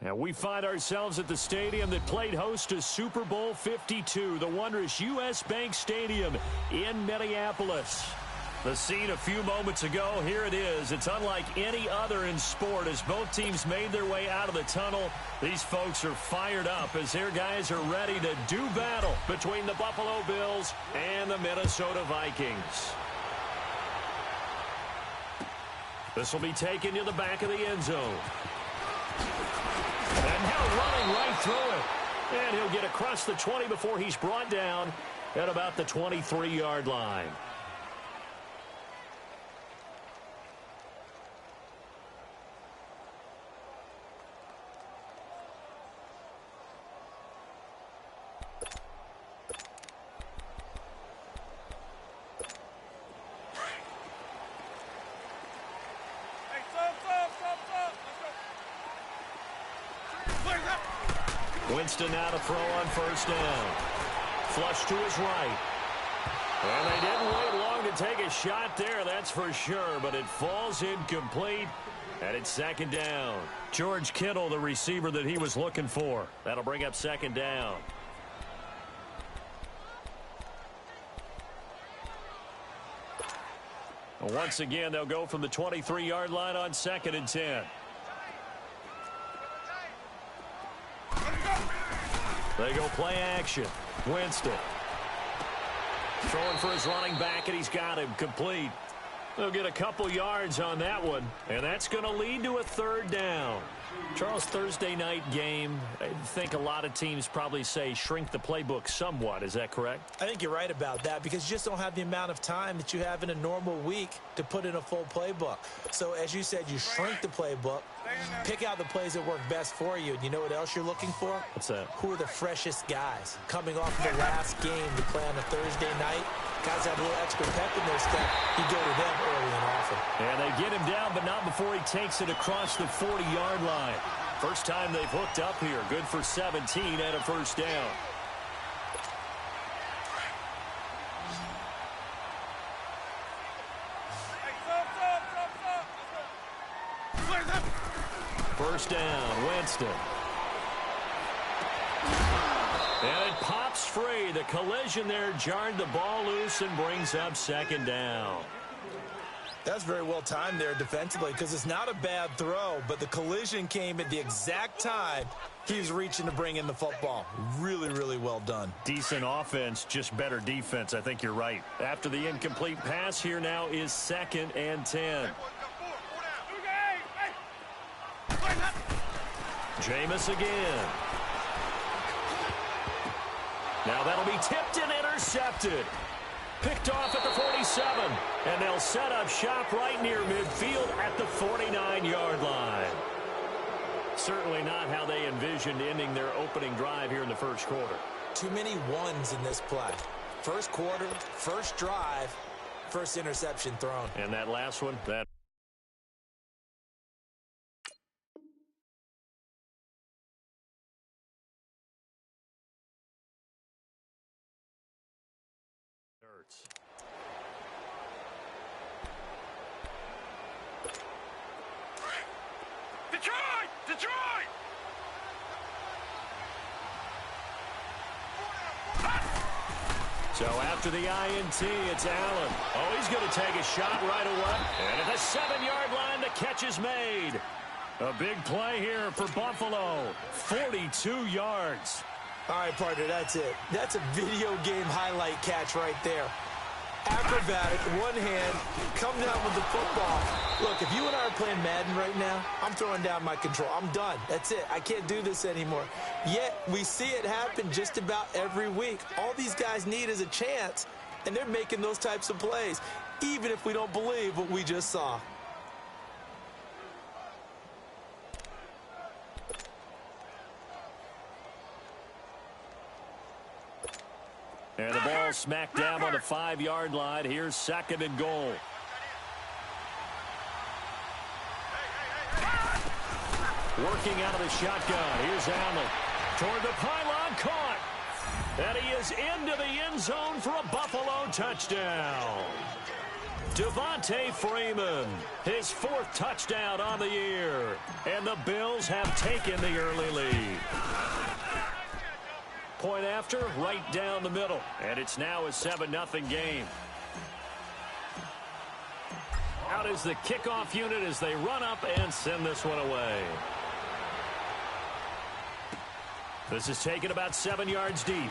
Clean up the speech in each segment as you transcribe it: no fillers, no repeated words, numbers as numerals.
And we find ourselves at the stadium that played host to Super Bowl 52, the wondrous U.S. Bank Stadium in Minneapolis. The scene a few moments ago, here it is. It's unlike any other in sport as both teams made their way out of the tunnel. These folks are fired up as their guys are ready to do battle between the Buffalo Bills and the Minnesota Vikings. This will be taken to the back of the end zone. And now running right through it. And he'll get across the 20 before he's brought down at about the 23-yard line. Winston now to throw on first down. Flush to his right. And they didn't wait long to take a shot there, that's for sure, but it falls incomplete, and it's second down. George Kittle, the receiver that he was looking for. That'll bring up second down. Once again, they'll go from the 23-yard line on 2nd and 10. They go play action. Winston. Throwing for his running back, and he's got him complete. They'll get a couple yards on that one, and that's going to lead to a third down. Charles, Thursday night game, I think a lot of teams probably say shrink the playbook somewhat. Is that correct? I think you're right about that because you just don't have the amount of time that you have in a normal week to put in a full playbook. So, as you said, you shrink the playbook, pick out the plays that work best for you. And you know what else you're looking for? What's that? Who are the freshest guys coming off the last game to play on a Thursday night? Guys have a little extra pep in their step. You go to them early and often. And they get him down, but not before he takes it across the 40-yard line. First time they've hooked up here. Good for 17 and a first down. First down, Winston. And it pops free. The collision there jarred the ball loose and brings up second down. That's very well timed there defensively because it's not a bad throw, but the collision came at the exact time he was reaching to bring in the football. Really, really well done. Decent offense, just better defense. I think you're right. After the incomplete pass, here now is 2nd and 10. Jameis again. Now that'll be tipped and intercepted. Picked off at the 47, and they'll set up shop right near midfield at the 49-yard line. Certainly not how they envisioned ending their opening drive here in the first quarter. Too many ones in this play. First quarter, first drive, first interception thrown. And that last one, that hurts. Detroit! So after the INT, it's Allen. Oh, he's going to take a shot right away. And at the 7-yard line, the catch is made. A big play here for Buffalo. 42 yards. All right, partner, that's it. That's a video game highlight catch right there. Acrobatic, one hand, come down with the football. Look, if you and I are playing Madden right now, I'm throwing down my control. I'm done. That's it. I can't do this anymore. Yet, we see it happen just about every week. All these guys need is a chance, and they're making those types of plays, even if we don't believe what we just saw. And the ball smacked down on the 5-yard line. Here's 2nd and goal. Working out of the shotgun. Here's Allen. Toward the pylon, caught. And he is into the end zone for a Buffalo touchdown. Devontae Freeman, his 4th touchdown on the year. And the Bills have taken the early lead. Point after, right down the middle. And it's now a 7-0 game. Out is the kickoff unit as they run up and send this one away. This is taken about 7 yards deep.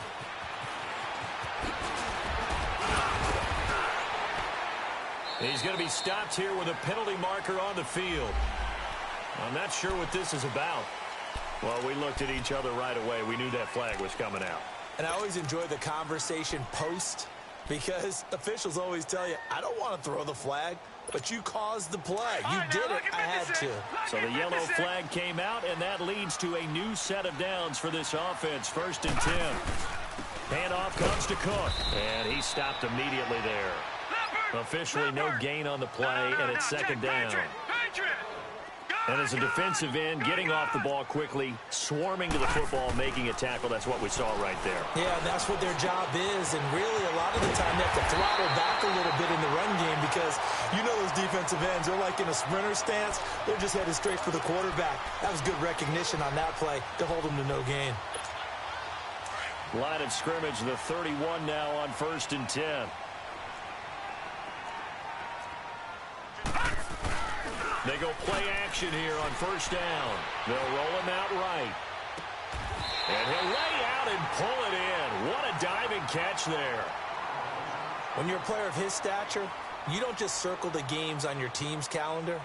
He's going to be stopped here with a penalty marker on the field. I'm not sure what this is about. Well, we looked at each other right away. We knew that flag was coming out. And I always enjoy the conversation post because officials always tell you, I don't want to throw the flag, but you caused the play. You did it. I had to. So the yellow flag came out, and that leads to a new set of downs for this offense. 1st and 10. Handoff comes to Cook, and he stopped immediately there. Officially no gain on the play, and it's 2nd down. And as a defensive end, getting off the ball quickly, swarming to the football, making a tackle, that's what we saw right there. Yeah, that's what their job is, and really a lot of the time they have to throttle back a little bit in the run game because you know those defensive ends, they're like in a sprinter stance. They're just headed straight for the quarterback. That was good recognition on that play to hold them to no gain. Line of scrimmage, the 31 now on 1st and 10. They go play action here on 1st down. They'll roll him out right. And he'll lay out and pull it in. What a diving catch there. When you're a player of his stature, you don't just circle the games on your team's calendar.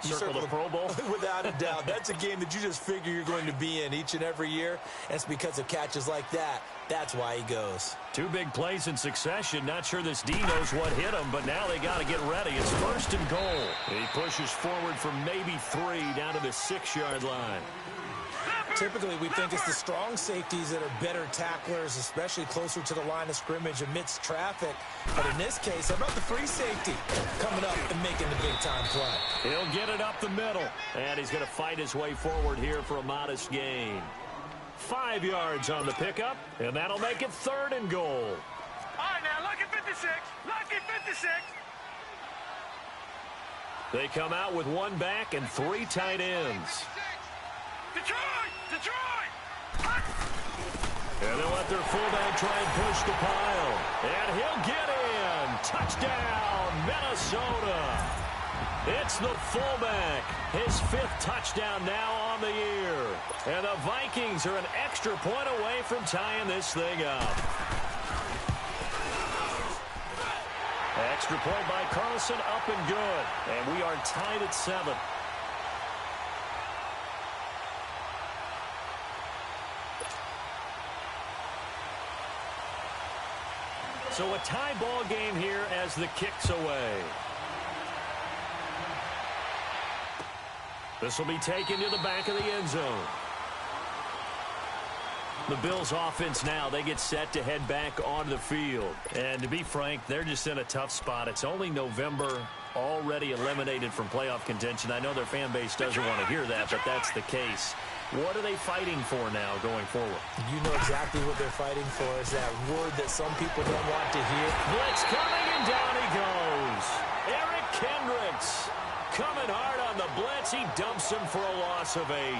You circle the Pro Bowl? Without a doubt. That's a game that you just figure you're going to be in each and every year. And it's because of catches like that. That's why he goes. 2 big plays in succession. Not sure this D knows what hit him, but now they got to get ready. It's 1st and goal. He pushes forward for maybe 3 down to the 6-yard line. Typically, we think it's the strong safeties that are better tacklers, especially closer to the line of scrimmage amidst traffic. But in this case, how about the free safety coming up and making the big-time play? He'll get it up the middle, and he's going to fight his way forward here for a modest gain. 5 yards on the pickup, and that'll make it 3rd and goal. All right, now, lucky 56. Lucky 56. They come out with 1 back and 3 tight ends. Detroit! Detroit! And they'll let their fullback try and push the pile. And he'll get in. Touchdown, Minnesota. It's the fullback. His 5th touchdown now on the year. And the Vikings are an extra point away from tying this thing up. Extra point by Carlson, up and good. And we are tied at 7. So a tie ball game here as the kick's away. This will be taken to the back of the end zone. The Bills offense now, they get set to head back onto the field. And to be frank, they're just in a tough spot. It's only November, already eliminated from playoff contention. I know their fan base doesn't want to hear that, but that's the case. What are they fighting for now going forward? You know exactly what they're fighting for is that word that some people don't want to hear. Blitz coming, and down he goes. Eric Kendricks coming hard on the blitz. He dumps him for a loss of 8.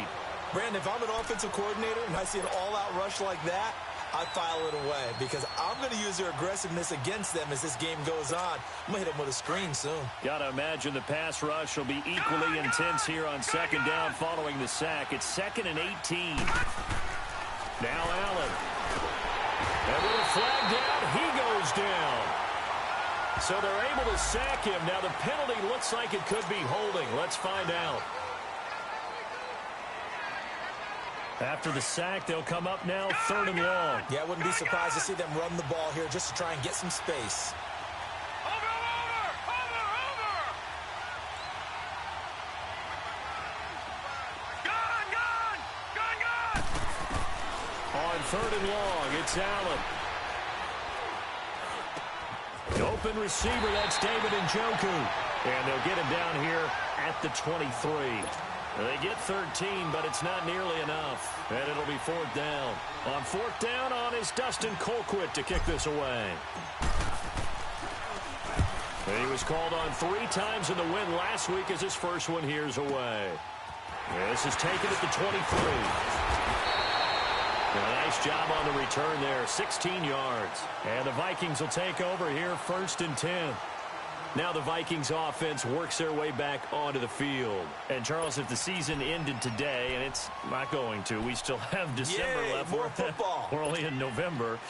Brandon, if I'm an offensive coordinator and I see an all-out rush like that, I file it away because I'm going to use their aggressiveness against them as this game goes on. I'm going to hit them with a screen soon. Got to imagine the pass rush will be equally intense here on 2nd down following the sack. It's 2nd and 18. Now Allen. And with a flag down, he goes down. So they're able to sack him. Now the penalty looks like it could be holding. Let's find out. After the sack, they'll come up now 3rd and long. Yeah, I wouldn't be surprised to see them run the ball here just to try and get some space. Over! Gun! On 3rd and long, it's Allen. Open receiver, that's David Njoku. And they'll get him down here at the 23. They get 13, but it's not nearly enough. And it'll be 4th down. On 4th down is Dustin Colquitt to kick this away. He was called on 3 times in the win last week as his first one here's away. This is taken at the 23. A nice job on the return there, 16 yards. And the Vikings will take over here, 1st and 10. Now the Vikings offense works their way back onto the field. And, Charles, if the season ended today, and it's not going to, we still have December left. More football. We're only in November.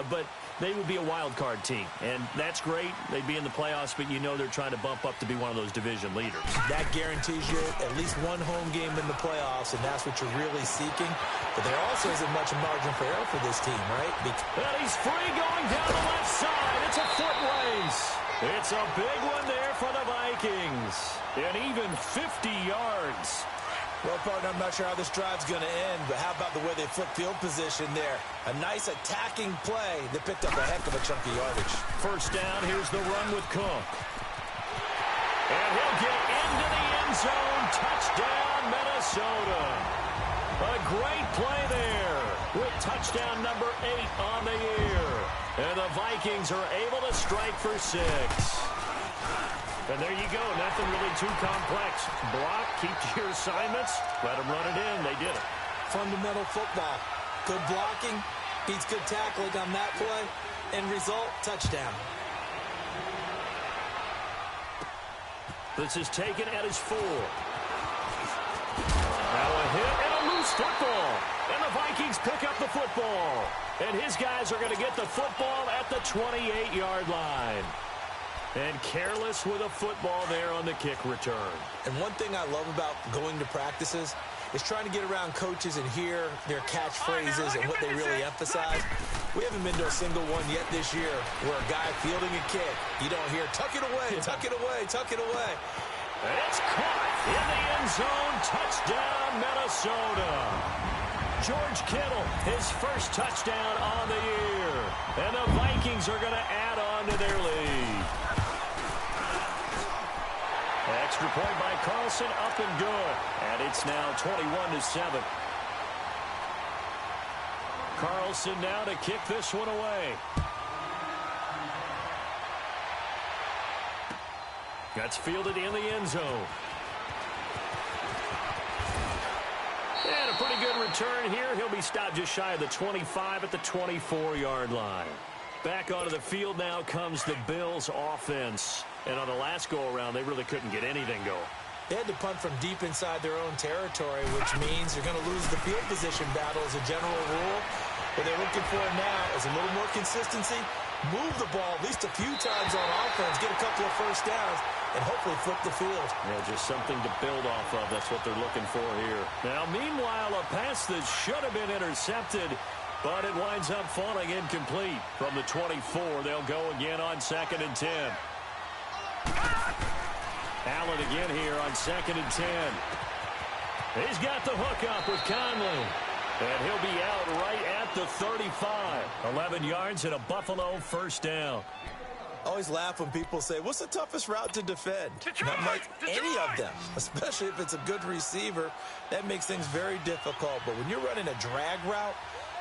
But they would be a wild card team. And that's great. They'd be in the playoffs, but you know they're trying to bump up to be one of those division leaders. That guarantees you at least one home game in the playoffs, and that's what you're really seeking. But there also isn't much margin for error for this team, right? And he's free going down the left side. It's a foot race. It's a big one there for the Vikings. And even 50 yards. Well, partner, I'm not sure how this drive's going to end, but how about the way they flip field position there? A nice attacking play that picked up a heck of a chunk of yardage. First down, here's the run with Cook. And he'll get into the end zone. Touchdown, Minnesota. A great play there with touchdown number 8 on the year. And the Vikings are able to strike for 6. And there you go. Nothing really too complex. Block, keep to your assignments, let them run it in. They did it. Fundamental football. Good blocking, beats good tackling on that play. End result, touchdown. This is taken at his 4. Now a hit and a loose football. And the Vikings pick up the football. And his guys are going to get the football at the 28-yard line. And careless with a football there on the kick return. And one thing I love about going to practices is trying to get around coaches and hear their catchphrases and what they really emphasize. We haven't been to a single one yet this year where a guy fielding a kick, you don't hear, tuck it away, tuck it away, tuck it away. And it's caught in the end zone. Touchdown, Minnesota. George Kittle, his first touchdown on the year. And the Vikings are going to add on to their lead. Extra point by Carlson, up and good. And it's now 21-7. Carlson now to kick this one away. That's fielded in the end zone. And a pretty good return here. He'll be stopped just shy of the 25 at the 24-yard line. Back onto the field now comes the Bills offense. And on the last go-around, they really couldn't get anything going. They had to punt from deep inside their own territory, which means you're going to lose the field position battle as a general rule. What they're looking for now is a little more consistency, move the ball at least a few times on offense, get a couple of first downs, and hopefully flip the field. Yeah, just something to build off of. That's what they're looking for here. Now, meanwhile, a pass that should have been intercepted, but it winds up falling incomplete. From the 24, they'll go again on 2nd and 10. Allen again here on 2nd and 10. He's got the hook up with Conley. And he'll be out right at the 35. 11 yards and a Buffalo first down. I always laugh when people say, what's the toughest route to defend? Not like any of them, especially if it's a good receiver. That makes things very difficult. But when you're running a drag route,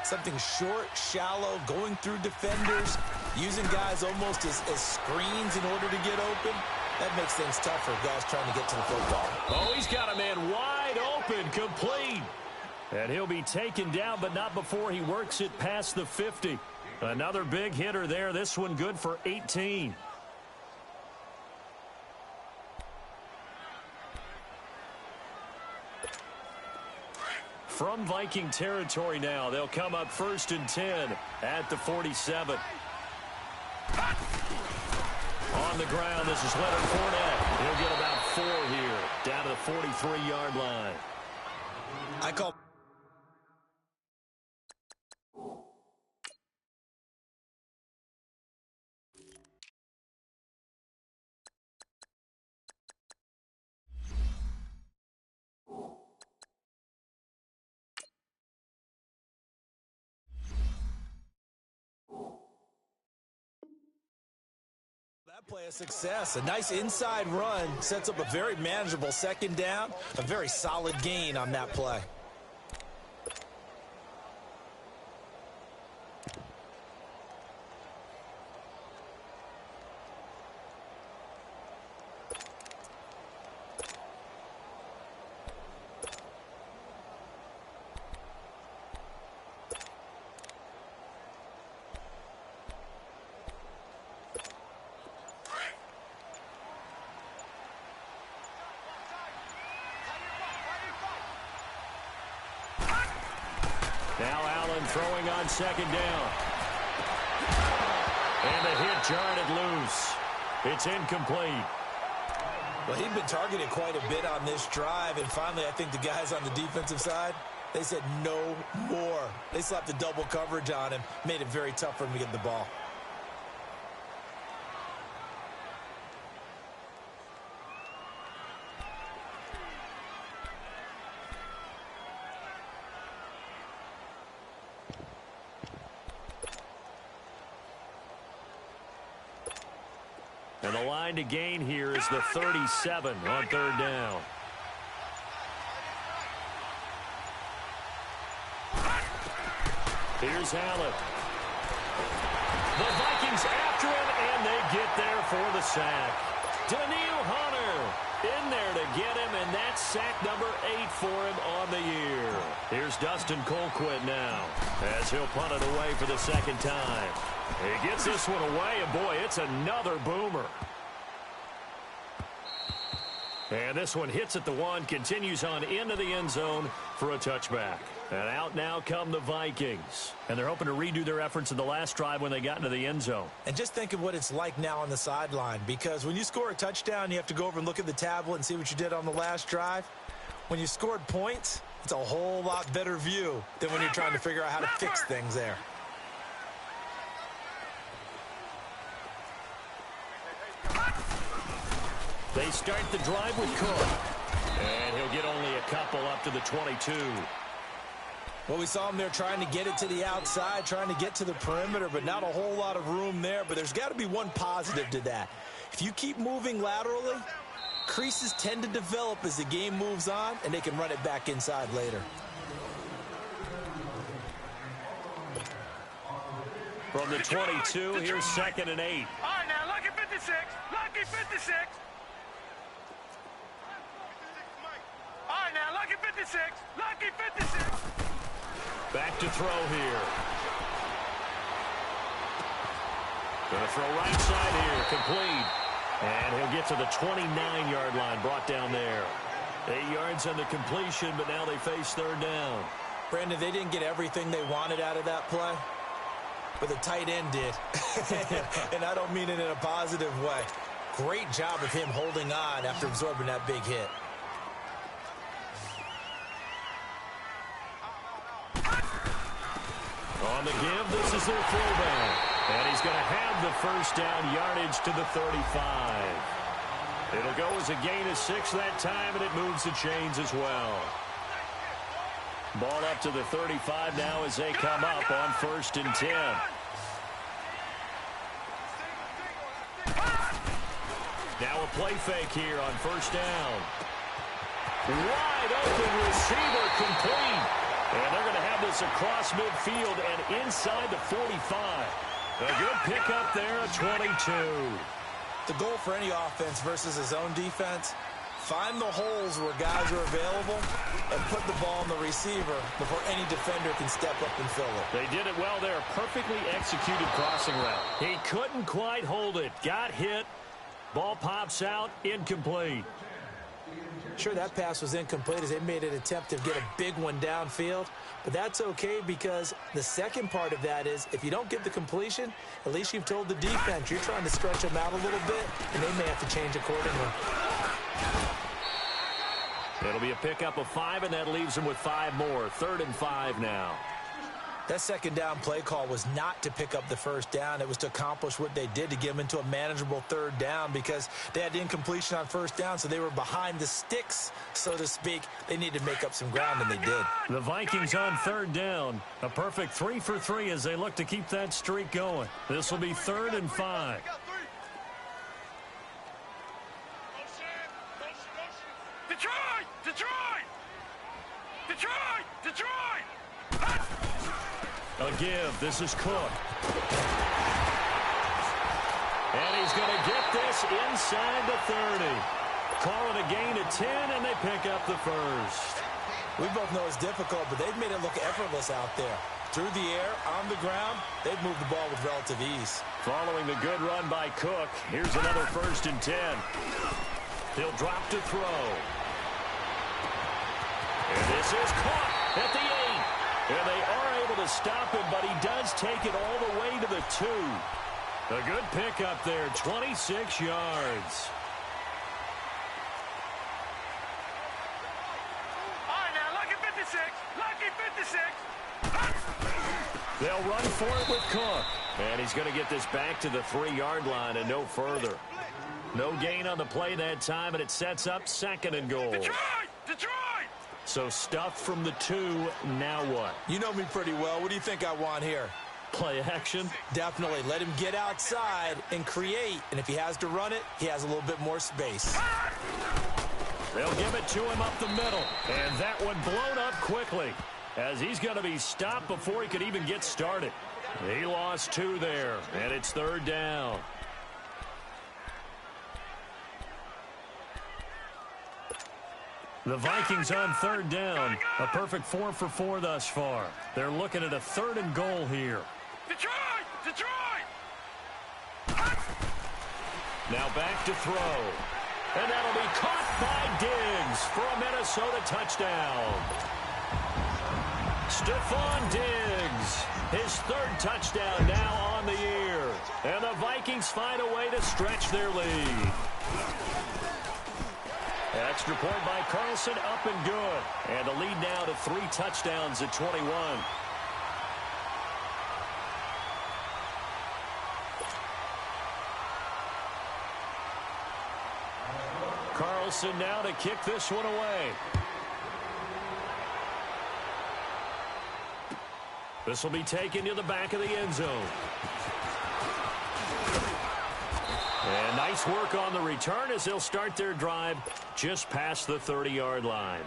something short, shallow, going through defenders, using guys almost as screens in order to get open, that makes things tough for guys trying to get to the football. Oh, he's got a man wide open, complete. And he'll be taken down, but not before he works it past the 50. Another big hitter there. This one good for 18. From Viking territory now, they'll come up 1st and 10 at the 47. On the ground, this is Leonard Fournette. He'll get about 4 here, down to the 43-yard line. I call... play a success. A nice inside run sets up a very manageable 2nd down. A very solid gain on that play. Now Allen throwing on second down. And the hit jarred it loose. It's incomplete. Well, he'd been targeted quite a bit on this drive, and finally I think the guys on the defensive side, they said no more. They slapped the double coverage on him, made it very tough for him to get the ball. And the line to gain here is the 37 on third down. Here's Allen. The Vikings after him, and they get there for the sack. Daniil Hunter in there to get him, and that's sack number 8 for him on the year. Here's Dustin Colquitt now, as he'll punt it away for the second time. He gets this one away, and boy, it's another boomer. And this one hits at the 1, continues on into the end zone for a touchback. And out now come the Vikings. And they're hoping to redo their efforts in the last drive when they got into the end zone. And just think of what it's like now on the sideline, because when you score a touchdown, you have to go over and look at the tablet and see what you did on the last drive. When you scored points, it's a whole lot better view than when you're trying to figure out how to fix things there. They start the drive with Cook. And he'll get only a couple up to the 22. Well, we saw him there trying to get it to the outside, trying to get to the perimeter, but not a whole lot of room there. But there's got to be one positive to that. If you keep moving laterally, creases tend to develop as the game moves on, and they can run it back inside later. From the 22, here's 2nd and 8. All right, now, lucky 56. Lucky 56. All right, now, lucky 56. Lucky 56. Back to throw here. Gonna throw right side here, complete. And he'll get to the 29-yard line, brought down there. 8 yards on the completion, but now they face third down. Brandon, they didn't get everything they wanted out of that play, but the tight end did. And I don't mean it in a positive way. Great job of him holding on after absorbing that big hit. On the give, this is their fullback. And he's going to have the first down yardage to the 35. It'll go as a gain of 6 that time, and it moves the chains as well. Ball up to the 35 now as they come up on 1st and 10. Now a play fake here on 1st down. Wide open receiver, complete. And they're going to have this across midfield and inside the 45. A good pickup there at 22. The goal for any offense versus his own defense, find the holes where guys are available and put the ball on the receiver before any defender can step up and fill it. They did it well there. Perfectly executed crossing route. He couldn't quite hold it. Got hit. Ball pops out. Incomplete. Sure, that pass was incomplete as they made an attempt to get a big one downfield, but that's okay because the second part of that is if you don't get the completion, at least you've told the defense you're trying to stretch them out a little bit, and they may have to change accordingly. It'll be a pickup of 5, and that leaves them with 5 more. 3rd and 5 now. That second down play call was not to pick up the first down. It was to accomplish what they did to get them into a manageable 3rd down because they had incompletion on 1st down, so they were behind the sticks, so to speak. They needed to make up some ground, and they did. The Vikings on 3rd down. A perfect 3 for 3 as they look to keep that streak going. This will be 3rd and 5. Detroit! Detroit! Detroit! Detroit! A give. This is Cook. And he's going to get this inside the 30. Call it a gain of 10, and they pick up the first. We both know it's difficult, but they've made it look effortless out there. Through the air, on the ground, they've moved the ball with relative ease. Following the good run by Cook, here's another 1st and 10. He'll drop to throw. And this is caught at the 8. And they are to stop him, but he does take it all the way to the 2. A good pickup there, 26 yards. All right, now, lucky 56. Lucky 56. They'll run for it with Cook. And he's going to get this back to the 3-yard line and no further. No gain on the play that time, and it sets up 2nd and goal. Detroit! Detroit! So stuffed from the 2, now what? You know me pretty well. What do you think I want here? Play action? Definitely. Let him get outside and create. And if he has to run it, he has a little bit more space. They'll give it to him up the middle. And that one blown up quickly, as he's going to be stopped before he could even get started. He lost 2 there, and it's 3rd down. The Vikings on 3rd down. A perfect 4 for 4 thus far. They're looking at a 3rd and goal here. Detroit! Detroit! Now back to throw. And that'll be caught by Diggs for a Minnesota touchdown. Stephon Diggs, his 3rd touchdown now on the year. And the Vikings find a way to stretch their lead. Extra point by Carlson, up and good. And the lead now to 3 touchdowns at 21. Carlson now to kick this one away. This will be taken to the back of the end zone. And nice work on the return as they'll start their drive just past the 30-yard line.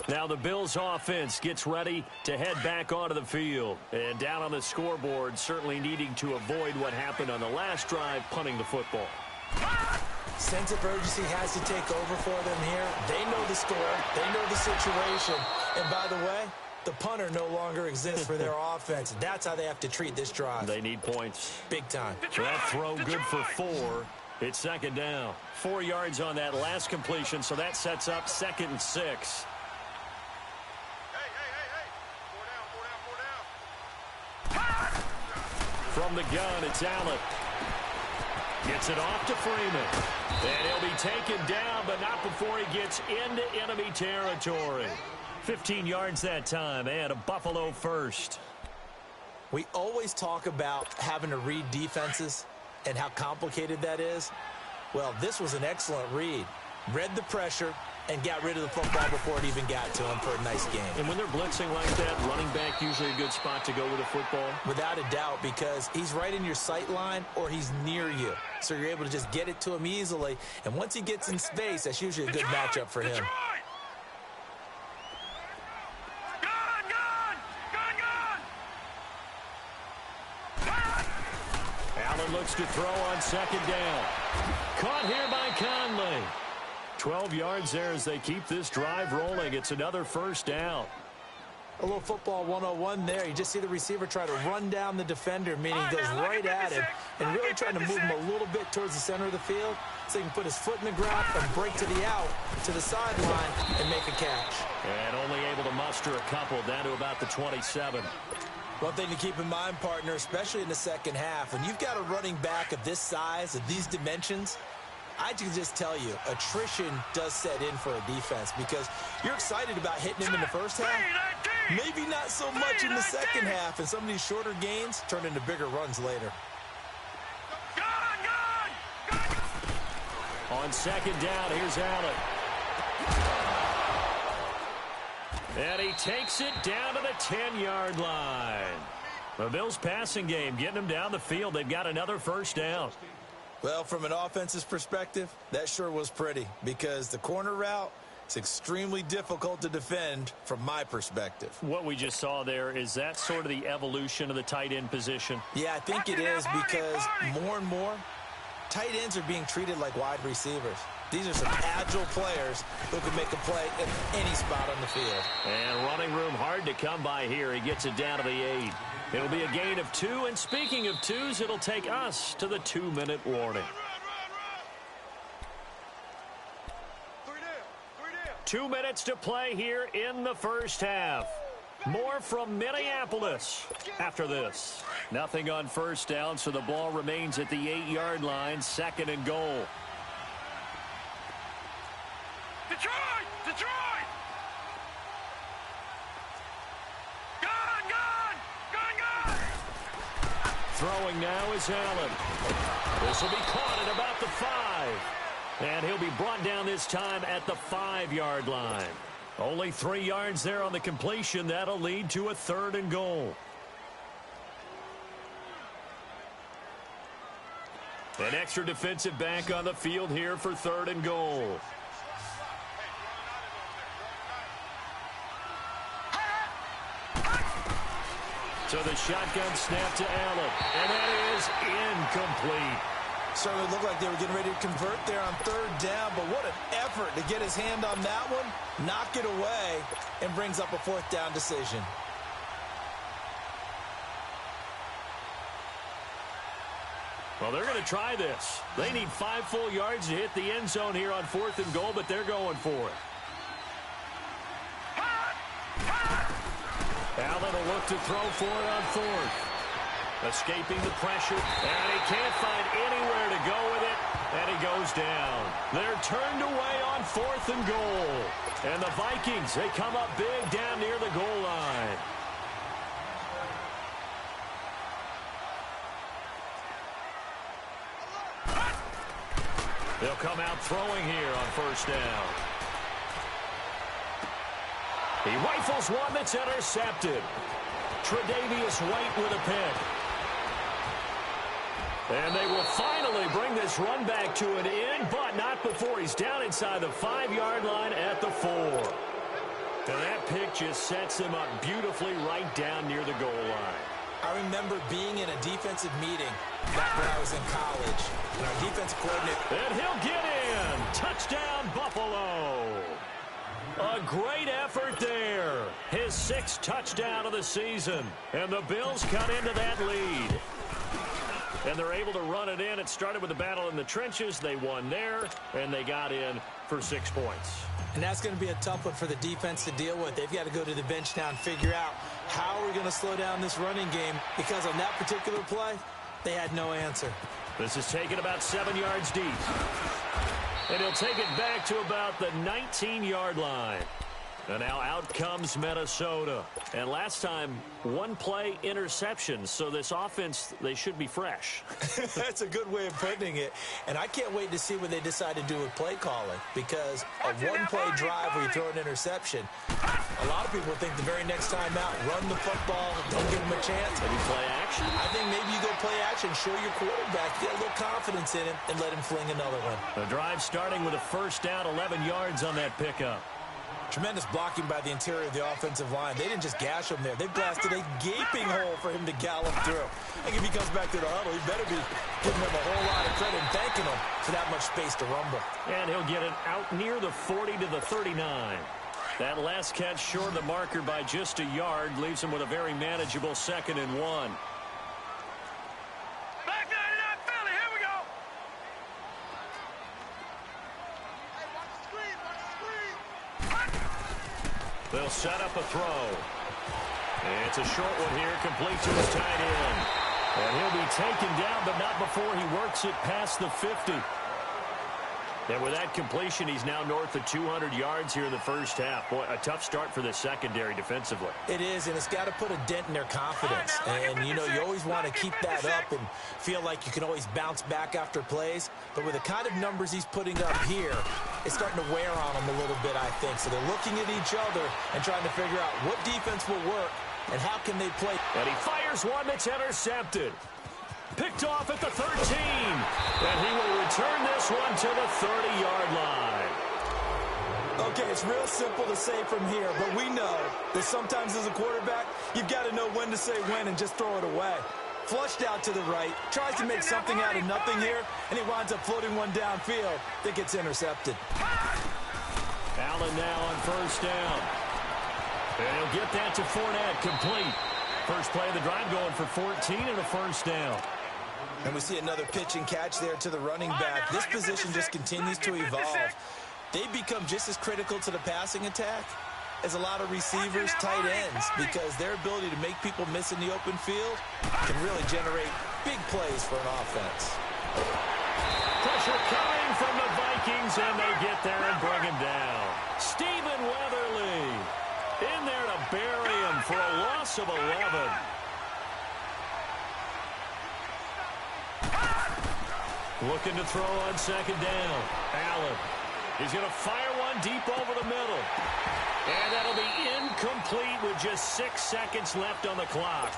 Now the Bills offense gets ready to head back onto the field. And down on the scoreboard, certainly needing to avoid what happened on the last drive, punting the football. Sense of urgency has to take over for them here. They know the score. They know the situation. And by the way, the punter no longer exists for their offense. That's how they have to treat this drive. They need points. Big time. That throw good for 4. It's 2nd down. 4 yards on that last completion, so that sets up 2nd and 6. Hey. 4 down. From the gun, it's Allen. Gets it off to Freeman. And he'll be taken down, but not before he gets into enemy territory. 15 yards that time, and a Buffalo first. We always talk about having to read defenses and how complicated that is. Well, this was an excellent read. Read the pressure and got rid of the football before it even got to him for a nice game. And when they're blitzing like that, running back usually a good spot to go with the football? Without a doubt, because he's right in your sight line or he's near you. So you're able to just get it to him easily. And once he gets in space, that's usually a good matchup for him. Allen looks to throw on 2nd down. Caught here by Conley. 12 yards there as they keep this drive rolling. It's another 1st down. A little football 101 there. You just see the receiver try to run down the defender, meaning he goes right at him and really trying to move him a little bit towards the center of the field so he can put his foot in the ground and break to the out, to the sideline, and make a catch. And only able to muster a couple down to about the 27. One thing to keep in mind, partner, especially in the second half, when you've got a running back of this size, of these dimensions, I can just tell you, attrition does set in for a defense because you're excited about hitting him in the first half. Maybe not so much in the second half, and some of these shorter gains turn into bigger runs later. On 2nd down, here's Allen. And he takes it down to the 10-yard line. The Bills' passing game getting them down the field. They've got another 1st down. Well, from an offensive perspective, that sure was pretty because the corner route is extremely difficult to defend from my perspective. What we just saw there, is that sort of the evolution of the tight end position? Yeah, I think it is because more and more, tight ends are being treated like wide receivers. These are some agile players who can make a play at any spot on the field. And running room hard to come by here. He gets it down to the 8. It'll be a gain of 2, and speaking of 2s, it'll take us to the 2-minute warning. 3 down. 2 minutes to play here in the first half. More from Minneapolis after this. Nothing on first down, so the ball remains at the 8-yard line, 2nd and goal. Detroit! Detroit! Gone! Gone! Gone! Gone! Throwing now is Allen. This will be caught at about the 5. And he'll be brought down this time at the 5-yard line. Only 3 yards there on the completion. That'll lead to a 3rd and goal. An extra defensive back on the field here for 3rd and goal. So the shotgun snap to Allen, and that is incomplete. Certainly looked like they were getting ready to convert there on 3rd down, but what an effort to get his hand on that one, knock it away, and brings up a 4th down decision. Well, they're going to try this. They need 5 full yards to hit the end zone here on 4th and goal, but they're going for it. Allen will look to throw for it on 4th. Escaping the pressure, and he can't find anywhere to go with it, and he goes down. They're turned away on 4th and goal. And the Vikings, they come up big down near the goal line. They'll come out throwing here on 1st down. He rifles one that's intercepted. Tre'Davious White with a pick. And they will finally bring this run back to an end, but not before he's down inside the 5-yard line at the 4. And that pick just sets him up beautifully right down near the goal line. I remember being in a defensive meeting back when I was in college, and our defensive coordinator... And he'll get in. Touchdown, Buffalo. A great effort there. His 6th touchdown of the season. And the Bills cut into that lead. And they're able to run it in. It started with a battle in the trenches. They won there, and they got in for 6 points. And that's going to be a tough one for the defense to deal with. They've got to go to the bench now and figure out how are we going to slow down this running game, because on that particular play, they had no answer. This is taken about 7 yards deep. And he'll take it back to about the 19-yard line. And now out comes Minnesota. And last time, 1-play interception. So this offense, they should be fresh. That's a good way of putting it. And I can't wait to see what they decide to do with play calling. Because a 1-play drive where you throw an interception, a lot of people think the very next time out, run the football, don't give him a chance. Maybe play action? I think maybe you go play action, show your quarterback, get a little confidence in him, and let him fling another one. The drive starting with a 1st down, 11 yards on that pickup. Tremendous blocking by the interior of the offensive line. They didn't just gash him there. They blasted a gaping hole for him to gallop through. I think if he comes back to the huddle, he better be giving him a whole lot of credit and thanking him for that much space to rumble. And he'll get it out near the 40 to the 39. That last catch short of the marker by just a yard leaves him with a very manageable 2nd and 1. Back 99 Philly, here we go. They'll set up a throw. And it's a short one here, complete to his tight end. And he'll be taken down, but not before he works it past the 50. And with that completion, he's now north of 200 yards here in the first half. Boy, a tough start for the secondary defensively. It is, and it's got to put a dent in their confidence. And, you know, you always want to keep that up and feel like you can always bounce back after plays. But with the kind of numbers he's putting up here, it's starting to wear on them a little bit, I think. So they're looking at each other and trying to figure out what defense will work and how can they play. And he fires one that's intercepted. Picked off at the 13. And he will return this one to the 30-yard line. Okay, it's real simple to say from here, but we know that sometimes as a quarterback, you've got to know when to say when and just throw it away. Flushed out to the right, tries to make something out of nothing here, and he winds up floating one downfield that gets intercepted. Allen now on 1st down. And he'll get that to Fournette, complete. First play of the drive going for 14 and a 1st down. And we see another pitch and catch there to the running back. This position just continues to evolve. They become just as critical to the passing attack as a lot of receivers, tight ends, because their ability to make people miss in the open field can really generate big plays for an offense. Pressure coming from the Vikings, and they get there and bring him down. Stephen Weatherly in there to bury him for a loss of 11. Looking to throw on second down. Allen. He's going to fire one deep over the middle. And that'll be incomplete with just 6 seconds left on the clock.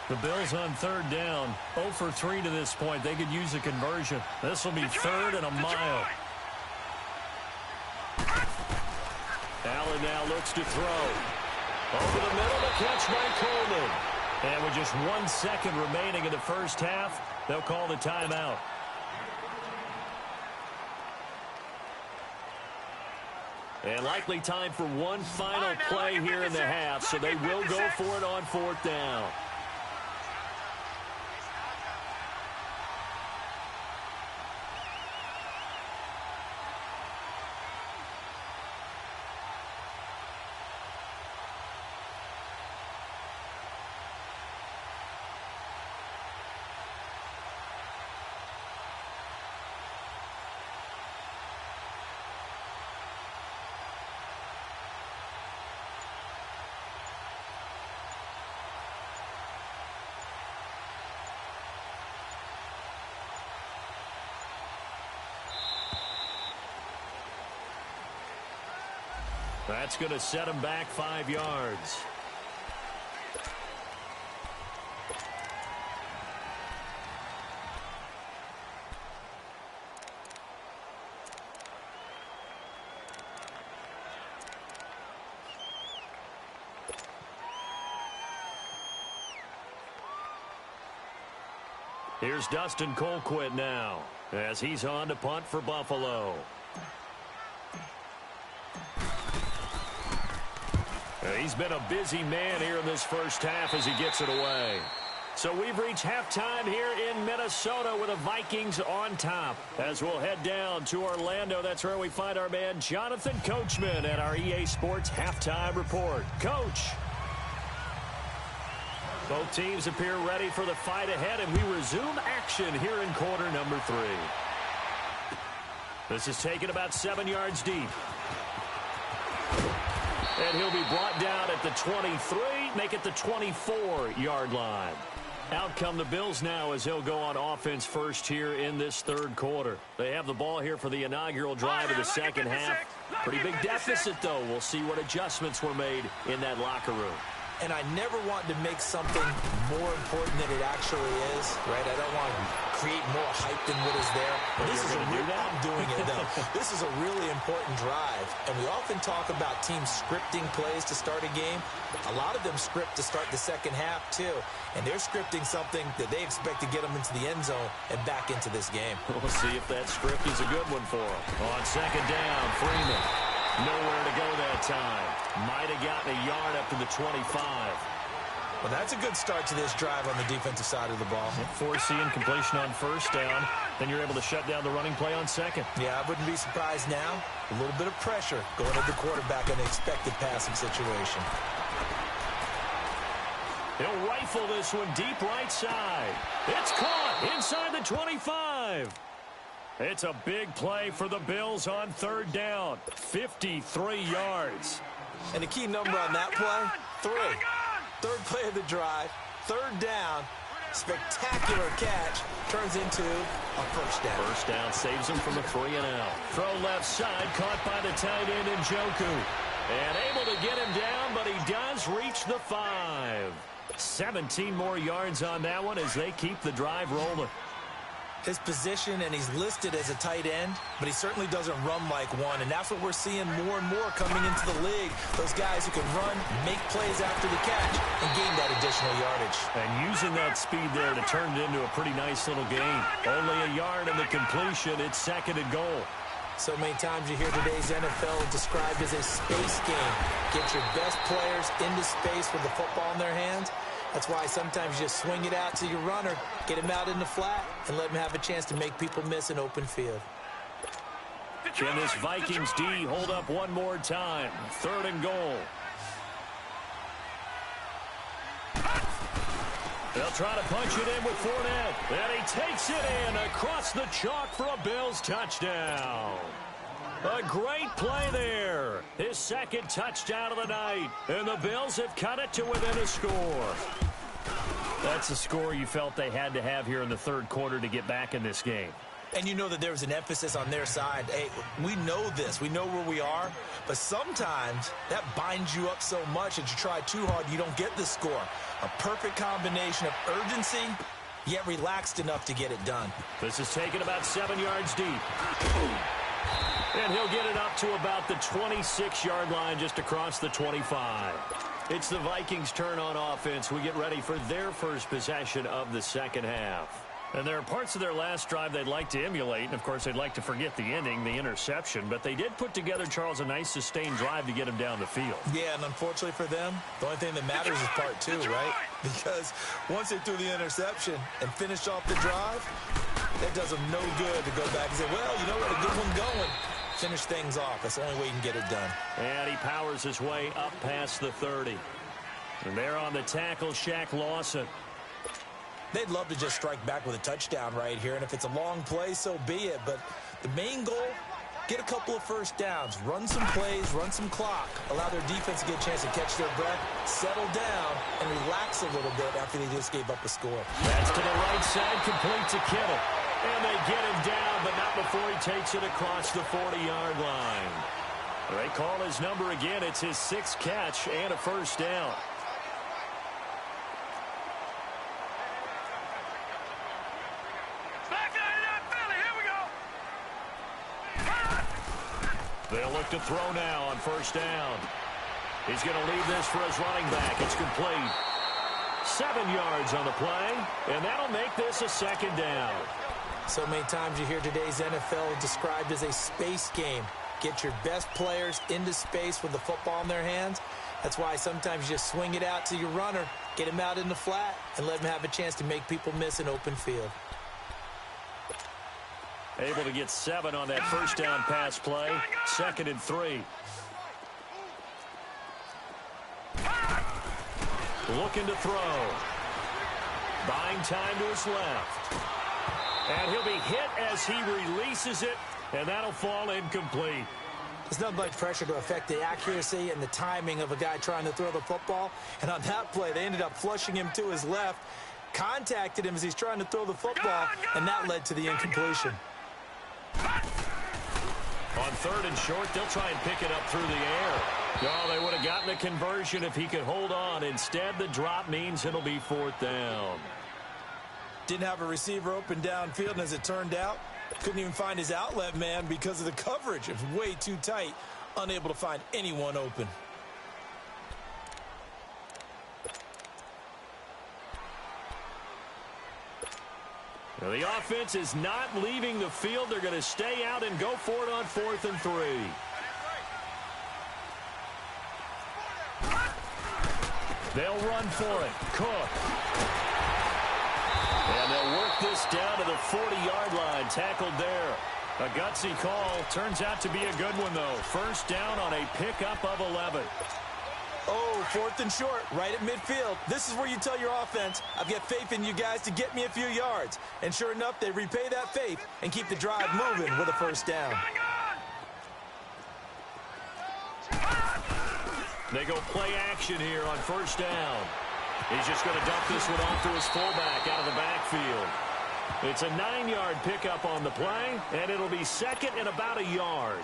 The Bills on third down. 0 for 3 to this point. They could use a conversion. This will be third and a mile. Allen now looks to throw. Over the middle, the catch by Coleman. And with just 1 second remaining in the first half, they'll call the timeout. And likely time for one final play here in the half, so they will go for it on fourth down. That's going to set him back 5 yards. Here's Dustin Colquitt now as he's on to punt for Buffalo. He's been a busy man here in this first half as he gets it away. So we've reached halftime here in Minnesota with the Vikings on top. As we'll head down to Orlando, that's where we find our man Jonathan Coachman at our EA Sports Halftime Report. Coach. Both teams appear ready for the fight ahead, and we resume action here in quarter number 3. This is taken about 7 yards deep. And he'll be brought down at the 23, make it the 24-yard line. Out come the Bills now as he'll go on offense first here in this third quarter. They have the ball here for the inaugural drive of the second half. Pretty big deficit, though. We'll see what adjustments were made in that locker room. And I never want to make something more important than it actually is, right? I don't want to create more hype than what is there. But this is I'm doing it, though. This is a really important drive. And we often talk about teams scripting plays to start a game. A lot of them script to start the second half, too. And they're scripting something that they expect to get them into the end zone and back into this game. We'll see if that script is a good one for them. On second down, Freeman. Nowhere to go that time. Might have gotten a yard up to the 25. Well, that's a good start to this drive on the defensive side of the ball. Foreseeing completion on first down. Then you're able to shut down the running play on second. Yeah, I wouldn't be surprised now. A little bit of pressure going at the quarterback in the expected passing situation. He'll rifle this one deep right side. It's caught inside the 25. It's a big play for the Bills on third down. 53 yards. And the key number on that play, 3. Third play of the drive, third down, spectacular catch, turns into a first down. First down saves him from a 3-and-out. Throw left side, caught by the tight end Njoku. And able to get him down, but he does reach the 5. 17 more yards on that one as they keep the drive rolling. His position, and he's listed as a tight end, but he certainly doesn't run like one, and that's what we're seeing more and more coming into the league. Those guys who can run, make plays after the catch, and gain that additional yardage. And using that speed there to turn it into a pretty nice little gain. Only a yard in the completion. It's second and goal. So many times you hear today's NFL described as a space game. Get your best players into space with the football in their hands. That's why sometimes you just swing it out to your runner, get him out in the flat, and let him have a chance to make people miss an open field. Can this Vikings D hold up one more time? 3rd and goal. They'll try to punch it in with Fournette. And he takes it in across the chalk for a Bills touchdown. A great play there. His 2nd touchdown of the night. And the Bills have cut it to within a score. That's a score you felt they had to have here in the 3rd quarter to get back in this game. And you know that there was an emphasis on their side. Hey, we know this. We know where we are. But sometimes that binds you up so much that you try too hard, you don't get the score. A perfect combination of urgency, yet relaxed enough to get it done. This is taken about 7 yards deep. And he'll get it up to about the 26-yard line, just across the 25. It's the Vikings' turn on offense. We get ready for their first possession of the 2nd half. And there are parts of their last drive they'd like to emulate. And, of course, they'd like to forget the ending, the interception. But they did put together, Charles, a nice sustained drive to get him down the field. Yeah, and unfortunately for them, the only thing that matters is part 2, right? Because once they threw the interception and finished off the drive, that does them no good to go back and say, well, you know what, a good one going. Finish things off. That's the only way you can get it done. And he powers his way up past the 30. And there on the tackle, Shaq Lawson. They'd love to just strike back with a touchdown right here, and if it's a long play, so be it. But the main goal, get a couple of first downs, run some plays, run some clock, allow their defense to get a chance to catch their breath, settle down, and relax a little bit after they just gave up a score. That's to the right side, complete to Kittle. And they get him down, but not before he takes it across the 40-yard line. They call his number again. It's his 6th catch and a first down. They'll look to throw now on first down. He's going to leave this for his running back. It's complete. 7 yards on the play, and that'll make this a 2nd down. So many times you hear today's NFL described as a space game. Get your best players into space with the football in their hands. That's why sometimes you just swing it out to your runner, get him out in the flat, and let him have a chance to make people miss an open field. Able to get 7 on that first down pass play. 2nd and 3. Looking to throw. Buying time to his left. And he'll be hit as he releases it, and that'll fall incomplete. There's not much pressure to affect the accuracy and the timing of a guy trying to throw the football. And on that play, they ended up flushing him to his left, contacted him as he's trying to throw the football, and that led to the incompletion. On 3rd and short, they'll try and pick it up through the air. Oh, they would have gotten a conversion if he could hold on. Instead, the drop means it'll be 4th down. Didn't have a receiver open downfield, and as it turned out, couldn't even find his outlet man because of the coverage. It was way too tight, unable to find anyone open. Now, the offense is not leaving the field. They're going to stay out and go for it on 4th and 3. They'll run for it. Cook. And they'll work this down to the 40-yard line. Tackled there. A gutsy call. Turns out to be a good one, though. First down on a pickup of 11. Oh, 4th and short, right at midfield. This is where you tell your offense, I've got faith in you guys to get me a few yards. And sure enough, they repay that faith and keep the drive moving with a first down. They go play action here on first down. He's just going to dump this one off to his fullback out of the backfield. It's a 9-yard pickup on the play, and it'll be 2nd and about a yard.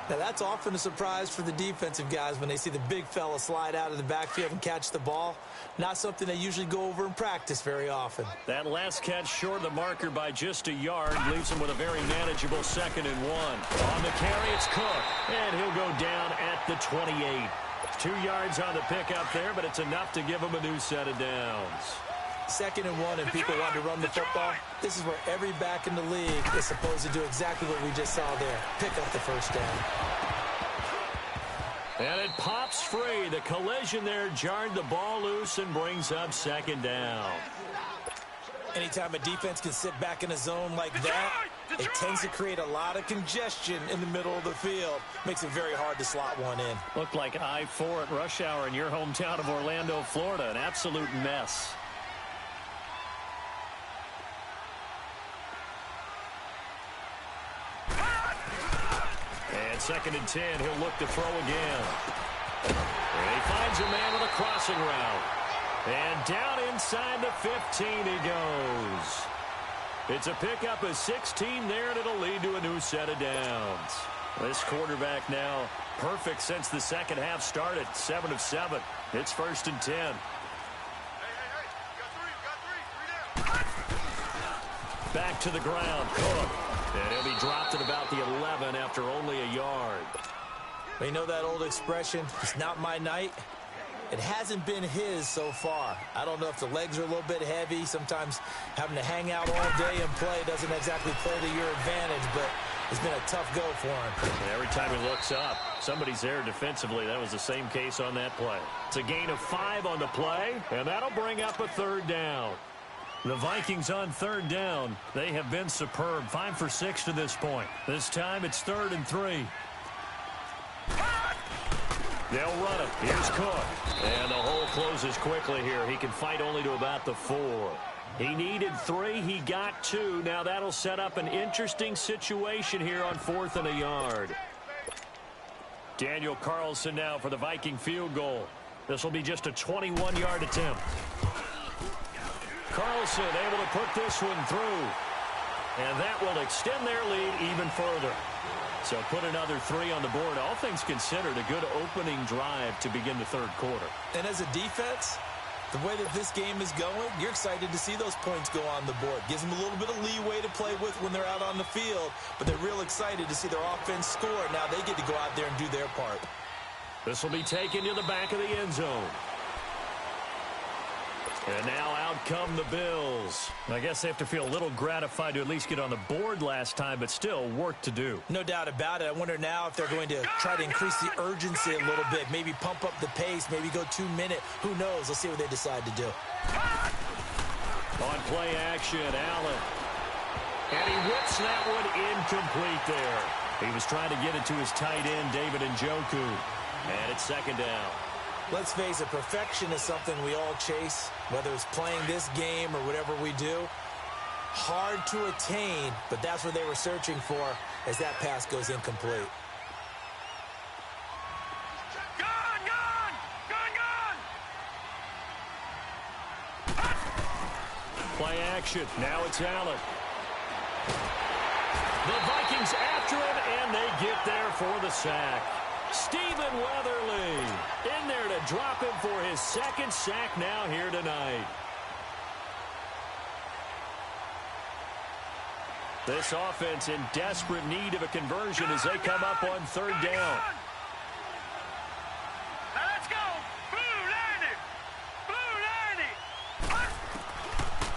Now, that's often a surprise for the defensive guys when they see the big fella slide out of the backfield and catch the ball. Not something they usually go over in practice very often. That last catch short of the marker by just a yard leaves him with a very manageable 2nd and 1. On the carry, it's Cook, and he'll go down at the 28. 2 yards on the pickup there, but it's enough to give him a new set of downs. 2nd and 1, and people want to run the football. This is where every back in the league is supposed to do exactly what we just saw there. Pick up the first down. And it pops free. The collision there jarred the ball loose and brings up 2nd down. Anytime a defense can sit back in a zone like that, It tends to create a lot of congestion in the middle of the field. Makes it very hard to slot one in. Looked like I-4 at rush hour in your hometown of Orlando, Florida. An absolute mess. And 2nd and 10, he'll look to throw again. And he finds a man with a crossing route. And down inside the 15 he goes. It's a pickup of 16 there, and it'll lead to a new set of downs. This quarterback now perfect since the second half started. 7 of 7. It's 1st and 10. Hey, you got three down. Back to the ground, Cook. And he'll be dropped at about the 11 after only a yard. You know that old expression, it's not my night? It hasn't been his so far. I don't know if the legs are a little bit heavy. Sometimes having to hang out all day and play doesn't exactly play to your advantage, but it's been a tough go for him. Every time he looks up, somebody's there defensively. That was the same case on that play. It's a gain of 5 on the play, and that'll bring up a 3rd down. The Vikings on 3rd down. They have been superb. 5 for 6 to this point. This time it's 3rd and 3. They'll run it. Here's Cook. And the hole closes quickly here. He can fight only to about the 4. He needed 3. He got 2. Now that'll set up an interesting situation here on 4th and a yard. Daniel Carlson now for the Viking field goal. This will be just a 21-yard attempt. Carlson able to put this one through. And that will extend their lead even further. So put another 3 on the board. All things considered, a good opening drive to begin the 3rd quarter. And as a defense, the way that this game is going, you're excited to see those points go on the board. Gives them a little bit of leeway to play with when they're out on the field, but they're real excited to see their offense score. Now they get to go out there and do their part. This will be taken to the back of the end zone. And now out come the Bills. I guess they have to feel a little gratified to at least get on the board last time, but still work to do. No doubt about it. I wonder now if they're going to try to increase the urgency a little bit, maybe pump up the pace, maybe go 2-minute. Who knows? Let's see what they decide to do. On play action, Allen. And he whips that one incomplete there. He was trying to get it to his tight end, David Njoku. And it's 2nd down. Let's face it, perfection is something we all chase, whether it's playing this game or whatever we do. Hard to attain, but that's what they were searching for as that pass goes incomplete. Play action. Now it's Allen. The Vikings after him, and they get there for the sack. Stephen Weatherly in there to drop him for his 2nd sack now here tonight. This offense in desperate need of a conversion as they come up on 3rd down. Now let's go. Blue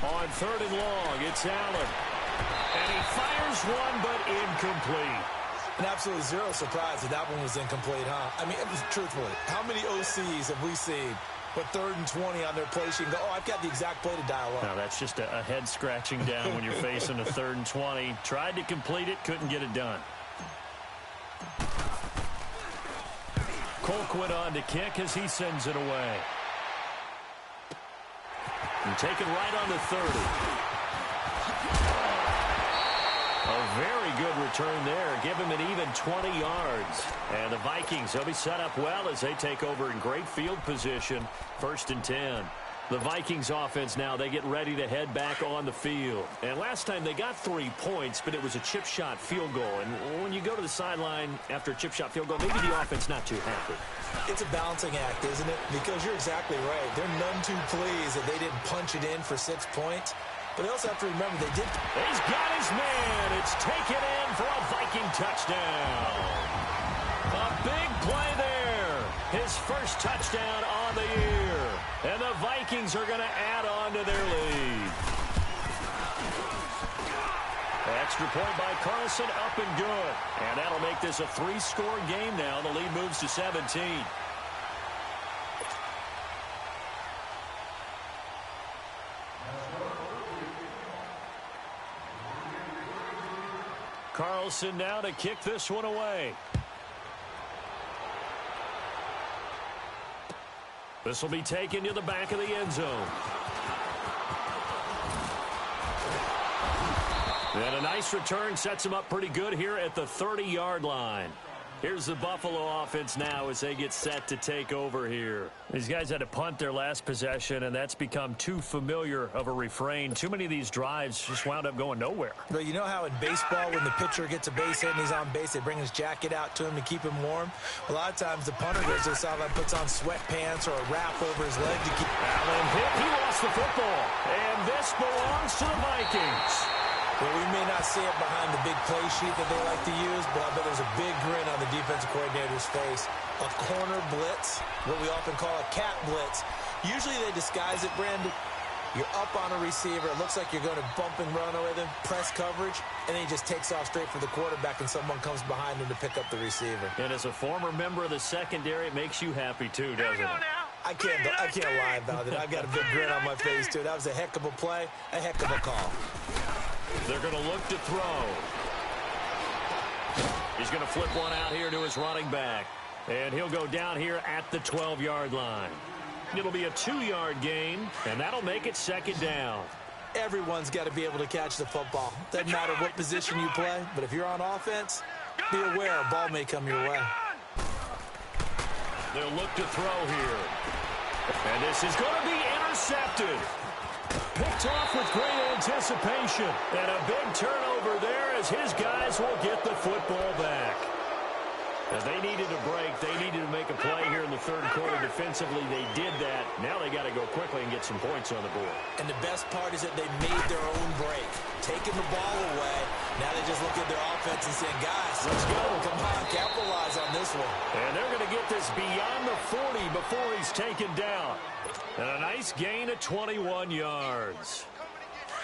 90. On 3rd and long, it's Allen. And he fires one, but incomplete. And absolutely zero surprise that that one was incomplete, huh? I mean, truthfully, how many OCs have we seen with 3rd and 20 on their play sheet and go, oh, I've got the exact play to dial up? No, that's just a head-scratching down when you're facing a 3rd and 20. Tried to complete it, couldn't get it done. Colquitt on to kick as he sends it away. And taken right on the 30. A very good return there. Give him an even 20 yards. And the Vikings, they'll be set up well as they take over in great field position. 1st and 10. The Vikings offense now, they get ready to head back on the field. And last time they got 3 points, but it was a chip shot field goal. And when you go to the sideline after a chip shot field goal, maybe the offense not too happy. It's a balancing act, isn't it? Because you're exactly right. They're none too pleased that they didn't punch it in for 6 points. But they also have to remember they did. He's got his man. It's taken in for a Viking touchdown. A big play there. His first touchdown on the year. And the Vikings are going to add on to their lead. Extra point by Carlson, up and good. And that'll make this a 3-score game now. The lead moves to 17. Carlson now to kick this one away. This will be taken to the back of the end zone. And a nice return sets him up pretty good here at the 30-yard line. Here's the Buffalo offense now as they get set to take over here. These guys had to punt their last possession, and that's become too familiar of a refrain. Too many of these drives just wound up going nowhere. But you know how in baseball, when the pitcher gets a base hit and he's on base, they bring his jacket out to him to keep him warm? A lot of times the punter goes to the sideline, puts on sweatpants or a wrap over his leg to keep... Allen hit. He lost the football. And this belongs to the Vikings. Well, we may not see it behind the big play sheet that they like to use, but I bet there's a big grin on the defensive coordinator's face. A corner blitz, what we often call a cat blitz. Usually they disguise it, Brandon. You're up on a receiver. It looks like you're going to bump and run with him, press coverage, and then he just takes off straight for the quarterback, and someone comes behind him to pick up the receiver. And as a former member of the secondary, it makes you happy too, doesn't it? I can't lie about it. I've got a big grin on my face, too. That was a heck of a play, a heck of a call. They're going to look to throw. He's going to flip one out here to his running back. And he'll go down here at the 12-yard line. It'll be a 2-yard gain, and that'll make it second down. Everyone's got to be able to catch the football. Doesn't matter what position you play, but if you're on offense, be aware a ball may come your way. They'll look to throw here. And this is going to be intercepted. Picked off with great anticipation. And a big turnover there as his guys will get the football back. As they needed a break, they needed to make a play here in the third quarter. Defensively, they did that. Now they got to go quickly and get some points on the board. And the best part is that they made their own break. Taking the ball away. Now they just look at their offense and saying, guys, let's go. Come on, capitalize on this one. And they're going to get this beyond the 40 before he's taken down. And a nice gain of 21 yards.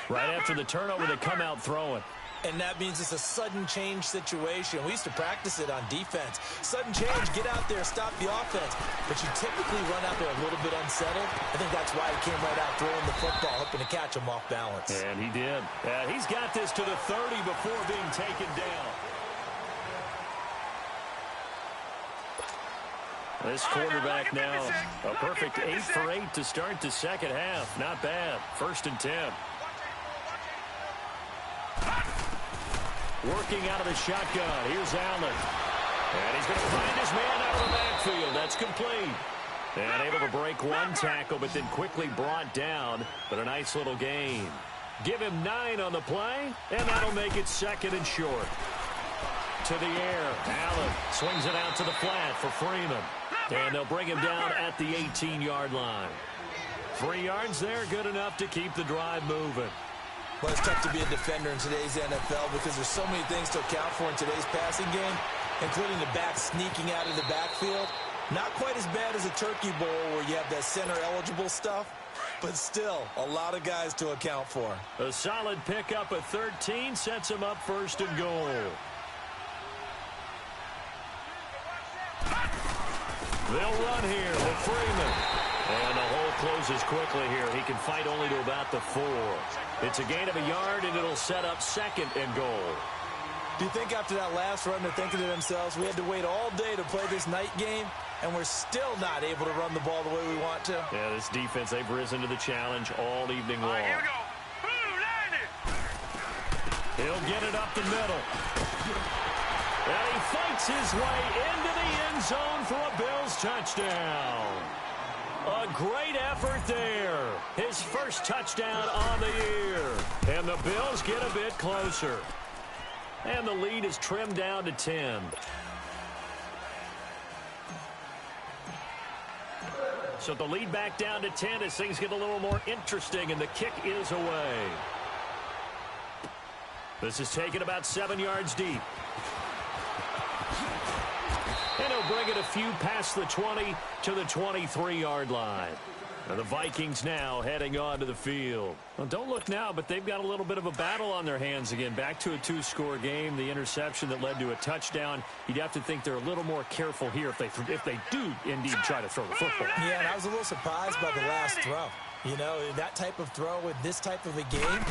Right after the turnover, they come out throwing. And that means it's a sudden change situation. We used to practice it on defense. Sudden change, get out there, stop the offense. But you typically run out there a little bit unsettled. I think that's why he came right out throwing the football, hoping to catch him off balance. And he did. He's got this to the 30 before being taken down. This quarterback now, a perfect 8 for 8 to start the second half. Not bad. 1st and 10. Working out of the shotgun. Here's Allen. And he's going to find his man out of the backfield. That's complete. And able to break one tackle, but then quickly brought down. But a nice little gain. Give him 9 on the play, and that'll make it 2nd and short. To the air. Allen swings it out to the flat for Freeman. And they'll bring him down at the 18-yard line. 3 yards there, good enough to keep the drive moving. Well, it's tough to be a defender in today's NFL because there's so many things to account for in today's passing game, including the back sneaking out of the backfield. Not quite as bad as a turkey bowl where you have that center-eligible stuff, but still a lot of guys to account for. A solid pickup at 13 sets him up 1st and goal. They'll run here with Freeman. And the hole closes quickly here. He can fight only to about the 4. It's a gain of a yard, and it'll set up 2nd and goal. Do you think after that last run they're thinking to themselves, we had to wait all day to play this night game, and we're still not able to run the ball the way we want to? Yeah, this defense, they've risen to the challenge all evening long. Here we go. He'll get it up the middle. And he fights his way into the end zone for a Bills touchdown. A great effort there. His first touchdown on the year. And the Bills get a bit closer. And the lead is trimmed down to 10. So the lead back down to 10 as things get a little more interesting, and the kick is away. This is taken about 7 yards deep. And he'll bring it a few past the 20 to the 23-yard line. And the Vikings now heading onto the field. Well, don't look now, but they've got a little bit of a battle on their hands again. Back to a two-score game. The interception that led to a touchdown. You'd have to think they're a little more careful here if they do indeed try to throw the football. Yeah, and I was a little surprised by the last throw. You know, that type of throw with this type of a game,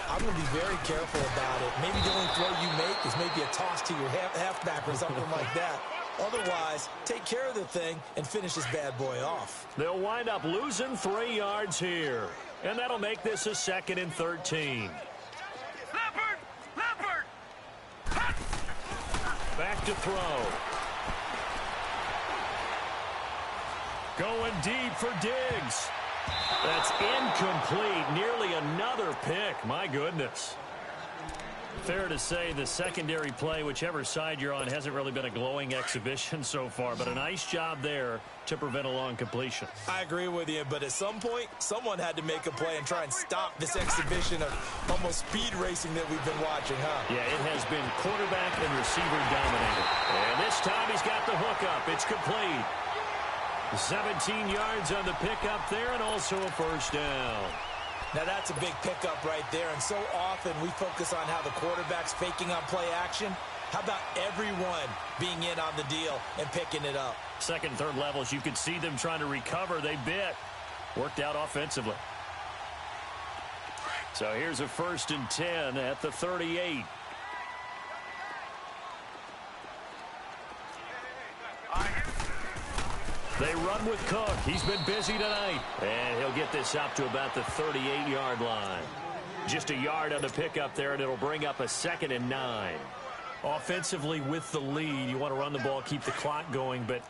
I'm going to be very careful about it. Maybe the only throw you make is maybe a toss to your halfback or something like that. Otherwise, take care of the thing and finish this bad boy off. They'll wind up losing 3 yards here. And that'll make this a 2nd and 13. Leopard! Back to throw. Going deep for Diggs. That's incomplete. Nearly another pick. My goodness. Fair to say the secondary play, whichever side you're on, hasn't really been a glowing exhibition so far, but a nice job there to prevent a long completion. I agree with you, but at some point, someone had to make a play and try and stop this exhibition of almost speed racing that we've been watching, huh? Yeah, it has been quarterback and receiver dominated. And this time he's got the hook up. It's complete. 17 yards on the pickup there and also a first down. Now that's a big pickup right there, and so often we focus on how the quarterback's faking on play action. How about everyone being in on the deal and picking it up? Second and third levels, you could see them trying to recover. They bit. Worked out offensively. So here's a 1st and 10 at the 38. They run with Cook. He's been busy tonight. And he'll get this up to about the 38-yard line. Just a yard on the pickup there, and it'll bring up a 2nd and 9. Offensively with the lead, you want to run the ball, keep the clock going, but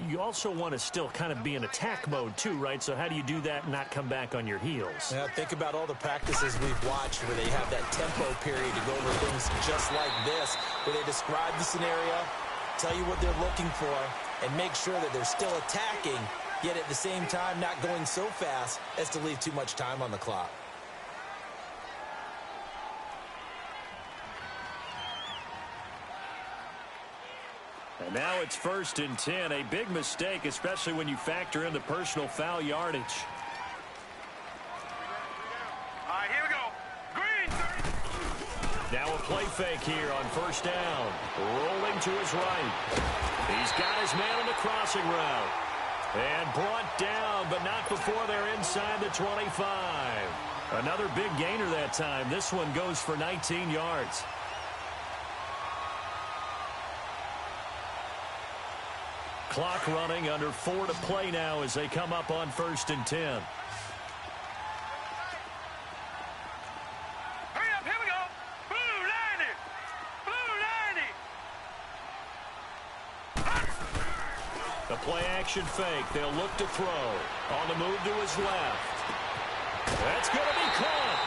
you also want to still kind of be in attack mode too, right? So how do you do that and not come back on your heels? Yeah, think about all the practices we've watched where they have that tempo period to go over things just like this, where they describe the scenario, tell you what they're looking for, and make sure that they're still attacking, yet at the same time not going so fast as to leave too much time on the clock. And now it's 1st and 10. A big mistake, especially when you factor in the personal foul yardage. All right, here we go. Green. Now a play fake here on 1st down. Rolling to his right. He's got his man on the crossing route. And brought down, but not before they're inside the 25. Another big gainer that time. This one goes for 19 yards. Clock running, under 4 to play now as they come up on 1st and 10. Hurry up, here we go. Blue 90. The play action fake. They'll look to throw. On the move to his left. That's going to be caught.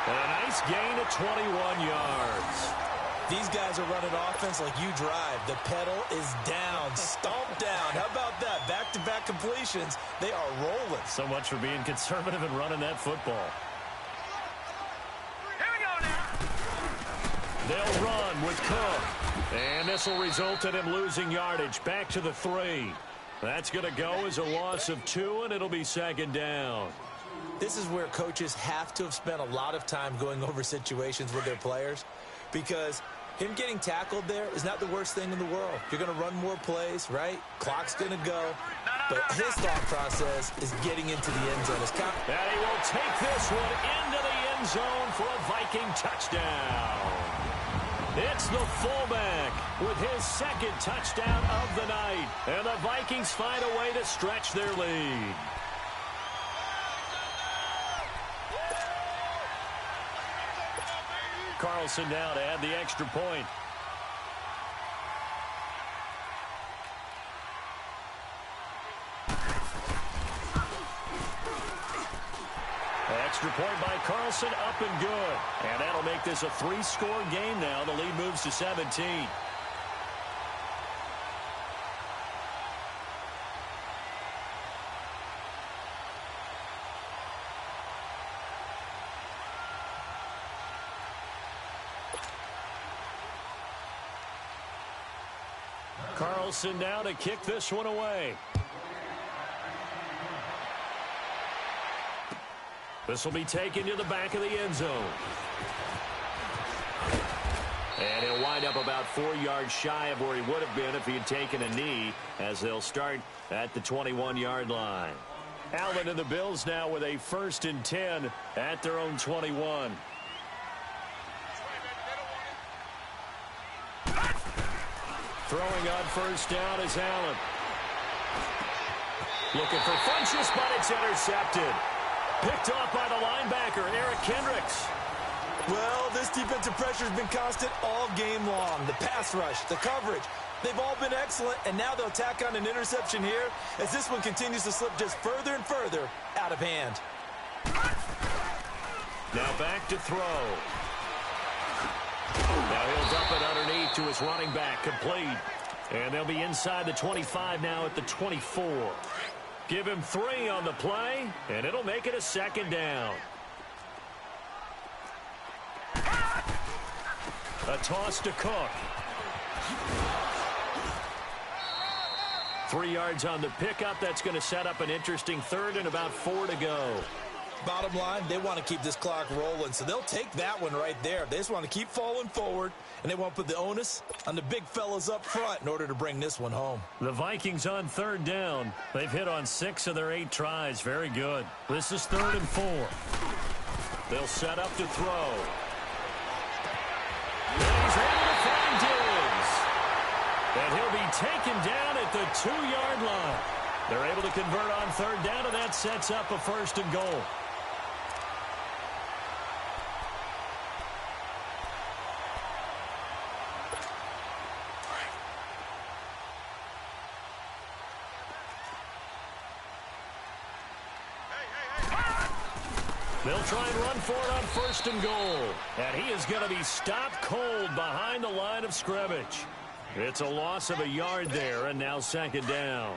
And a nice gain of 21 yards. These guys are running offense like you drive. The pedal is down, stomped down. How about that? Back-to-back completions. They are rolling. So much for being conservative and running that football. Here we go now. They'll run with Cook. And this will result in him losing yardage. Back to the 3. That's going to go as a loss of 2, and it'll be 2nd down. This is where coaches have to have spent a lot of time going over situations with their players, because him getting tackled there is not the worst thing in the world. You're going to run more plays, right? Clock's going to go. But his thought process is getting into the end zone. And he will take this one into the end zone for a Viking touchdown. It's the fullback with his 2nd touchdown of the night. And the Vikings find a way to stretch their lead. Carlson now to add the extra point. Extra point by Carlson, up and good. And that'll make this a 3-score game now. The lead moves to 17. Carlson now to kick this one away. This will be taken to the back of the end zone. And he'll wind up about 4 yards shy of where he would have been if he had taken a knee, as they'll start at the 21-yard line. Allen and the Bills now with a 1st and 10 at their own 21. Throwing on 1st down is Allen. Looking for Funchess, but it's intercepted. Picked off by the linebacker, Eric Kendricks. Well, this defensive pressure has been constant all game long. The pass rush, the coverage, they've all been excellent, and now they'll tack on an interception here as this one continues to slip just further and further out of hand. Now back to throw. Now he'll dump it underneath to his running back, complete. And they'll be inside the 25 now at the 24. Give him 3 on the play, and it'll make it a 2nd down. A toss to Cook. 3 yards on the pickup. That's going to set up an interesting 3rd and about 4 to go. Bottom line, they want to keep this clock rolling, so they'll take that one right there. They just want to keep falling forward, and they want to put the onus on the big fellas up front in order to bring this one home. The Vikings on 3rd down. They've hit on 6 of their 8 tries. Very good. This is 3rd and 4. They'll set up to throw. And he's able to find Diggs. And he'll be taken down at the 2-yard line. They're able to convert on 3rd down, and that sets up a 1st and goal. They'll try and run for it on 1st and goal. And he is going to be stopped cold behind the line of scrimmage. It's a loss of a yard there, and now 2nd down.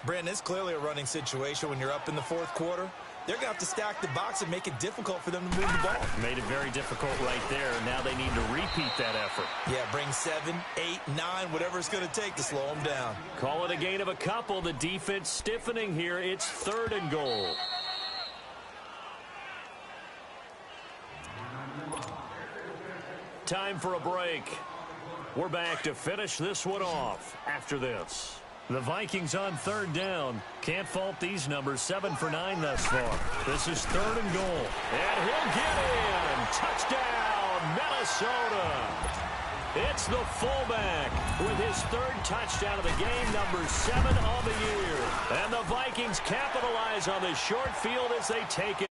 Brandon, it's clearly a running situation when you're up in the 4th quarter. They're going to have to stack the box and make it difficult for them to move the ball. Made it very difficult right there. Now they need to repeat that effort. Yeah, bring 7, 8, 9, whatever it's going to take to slow them down. Call it a gain of a couple. The defense stiffening here. It's 3rd and goal. Time for a break. We're back to finish this one off after this. The Vikings on 3rd down. Can't fault these numbers. 7 for 9 thus far. This is 3rd and goal. And he'll get in. Touchdown, Minnesota. It's the fullback with his 3rd touchdown of the game, number 7 on the year. And the Vikings capitalize on the short field as they take it.